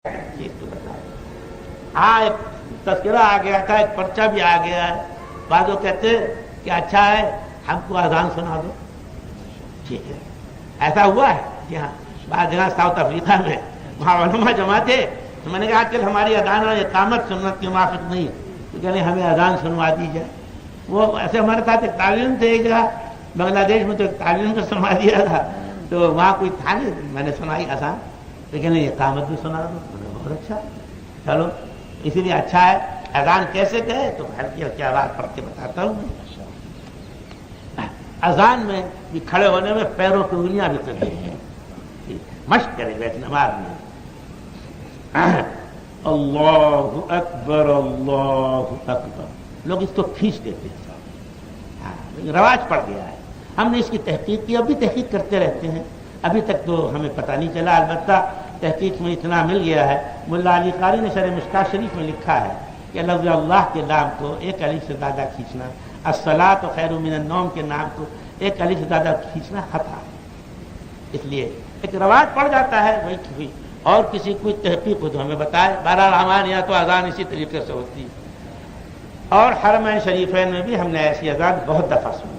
چیز تو بتا ہاں ایک تذکرہ آ گیا تھا، ایک پرچہ بھی آ گیا ہے. بعض لوگ کہتے ہیں کہ اچھا ہے ہم کو اذان سنا دو. ٹھیک ہے، ایسا ہوا ہے. جی ہاں، بعض جگہ ساؤتھ افریقہ میں وہاں علماء جمع تھے تو میں نے کہا چل ہماری اذان اور اقامت سنت کے موافق نہیں تو کہنے ہمیں اذان سنوا دی جائے. وہ ایسے ہمارے ساتھ ایک تعلیم تھے ایک جگہ بنگلہ دیش میں، تو ایک تعلیم کو سنوا دیا تھا تو وہاں کوئی تھا نہیں، میں نے سنائی اذان، لیکن اقامت بھی سنا دو. بہت اچھا، چلو اسی لیے اچھا ہے. اذان کیسے کہے تو ہلکی ہلکی آواز پڑھ کے بتاتا ہوں. اذان میں بھی کھڑے ہونے میں پیروں کی انگلیاں بھی کرنی ہیں، مشق کرے بیٹھ نماز میں. اللہ اکبر اللہ اکبر، لوگ اس کو کھینچ دیتے ہیں، رواج پڑ گیا ہے. ہم نے اس کی تحقیق کی، اب بھی تحقیق کرتے رہتے ہیں. ابھی تک تو ہمیں پتہ نہیں چلا، البتہ تحقیق میں اتنا مل گیا ہے. ملا علی قاری نے شرح مشکاۃ شریف میں لکھا ہے کہ لفظ اللہ کے نام کو ایک الف سے زیادہ کھینچنا، الصلاۃ خیر من النوم کے نام کو ایک الف سے زیادہ کھینچنا خطا ہے. اس لیے ایک رواج پڑ جاتا ہے وہی، اور کسی کوئی تحقیق ہو تو ہمیں بتائے. بہرحال ہمارے یہاں تو اذان اسی طریقے سے ہوتی ہے، اور حرمین شریفین میں بھی ہم نے ایسی اذان بہت دفعہ سنی.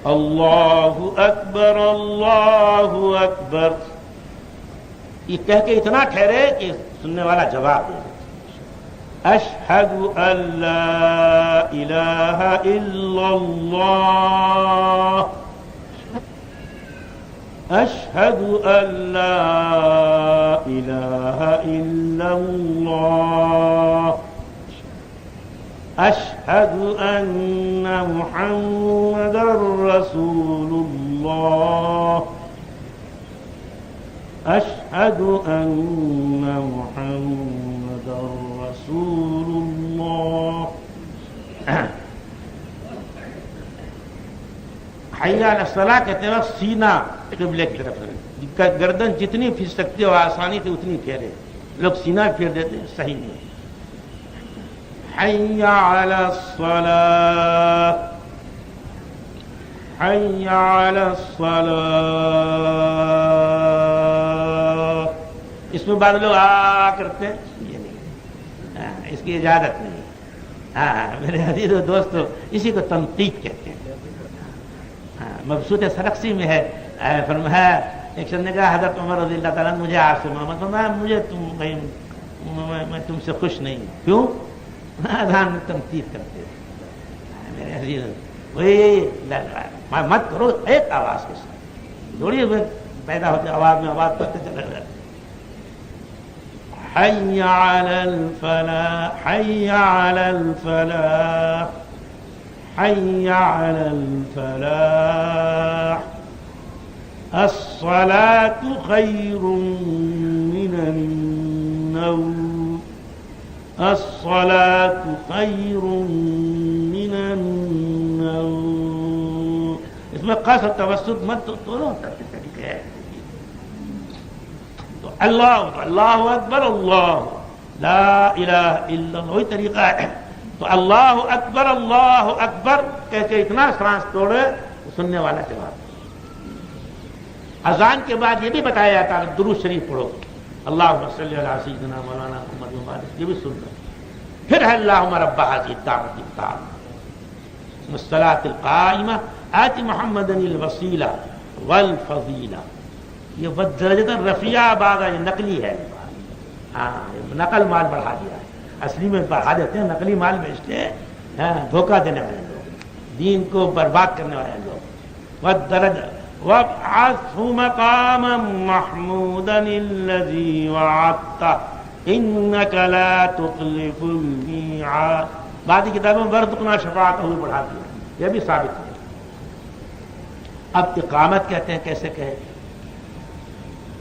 اللہ اکبر اللہ اکبر، یہ کہہ کے اتنا ٹھہرے کہ سننے والا جواب دے. اشہد ان لا الہ الا اللہ، اشہد ان لا الہ الا اللہ، اشہد ان محمد رسول اللہ، اشہد ان محمد رسول اللہ. حی علی الصلاۃ کہتے وقت سینہ قبلے کی طرف ہے، گردن جتنی پھر سکتے ہو آسانی سے اتنی پھیرے. لوگ سینہ پھیر دیتے ہیں، صحیح نہیں. حی علی الصلاۃ، حی علی الصلاۃ. اس میں بعض لوگ کرتے ہیں، یہ نہیں، اس کی اجازت نہیں. میرے عزیز و دوستو، اسی کو تنقید کہتے ہیں. مبسوط سرخسی میں ہے، فرمایا ایک شخص نے کہا حضرت عمر رضی اللہ تعالیٰ مجھے آپ سے محمد فرمایا مجھے میں تم سے خوش نہیں ہوں. کیوں؟ اذان میں تنقید کرتے ہیں. میرے عزیز وہی مت کرو ایک آواز کے ساتھ، تھوڑی پیدا ہوتے آواز میں آواز کرتے چلے جاتے. حی علی الفلاح، حی علی الفلاح، حی علی الفلاح، الصلاة خیر من النوم، الصلاة خیر من النوم. اس میں قصر توسط مت دونوں طریقے ہیں. تو اللہ اللہ اکبر اللہ لا الہ الا اللہ وہی طریقہ ہے. تو اللہ اکبر کہہ کے اتنا سانس توڑے سننے والا جواب. اذان کے بعد یہ بھی بتایا جاتا ہے درود شریف پڑھو، اللہم صلی علی سیدنا مولانا محمد وبارک، یہ بھی سن لو. پھر ہے اللہم رب ھذہ الدعوۃ التامۃ والصلاۃ القائمۃ آت محمدا الوسیلہ والفضیلہ. یہ والدرجۃ الرفیعہ بعد یہ نقلی ہے. نقل مال بڑھا دیا ہے، اصلی میں بڑھا دیتے ہیں، نقلی مال بیچتے ہیں، دھوکہ دینے والے لوگ، دین کو برباد کرنے والے لوگ. والدرجہ وابعثہ مقاما محمودا الذی وعدتہ انک لا تخلف المیعاد. بعض کتابوں میں وارزقنا شفاعتہ بڑھا دیا، یہ بھی ثابت ہے. اب اقامت کہتے ہیں، کیسے کہے؟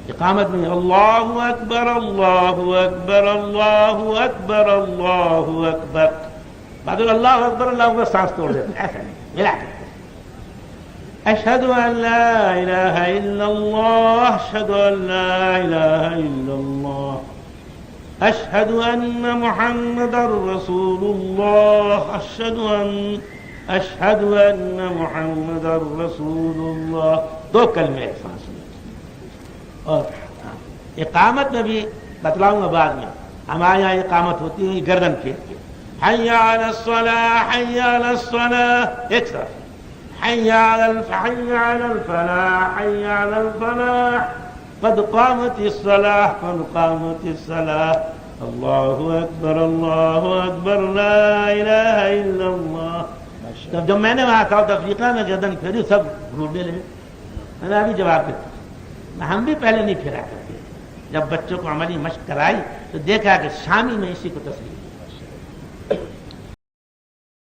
اقامت میں اللہ اکبر اللہ اکبر اللہ اکبر اللہ اکبر. بعد اللہ اکبر اللہ اکبر سانس توڑ دیتے ہیں، ایسا نہیں، ملا کرتے. اشہد ان لا الہ الا اللہ، اشہد ان لا الہ الا اللہ، اشہد ان محمد رسول اللہ، اشہد ان محمد رسول اللہ. دو کلمے سانس. اور اقامت میں بھی بتلاؤں گا بعد میں. ہمارے یہاں اقامت ہوتی ہے گردن پھیر کے, حی علی الصلاح حی علی الصلاح, ایک طرف حی علی الفلاح حی علی الفلاح, قد قامت الصلاح قد قامت الصلاح, اللہ اکبر لا الہ الا اللہ. جب میں نے وہاں ساؤتھ افریقہ میں گردن پھیری سب ڈھونڈنے لگے. میں نے ابھی جواب دیتا, ہم بھی پہلے نہیں پھیرا کرتے. جب بچوں کو عملی مشق کرائی تو دیکھا کہ شامی میں اسی کو تسلیم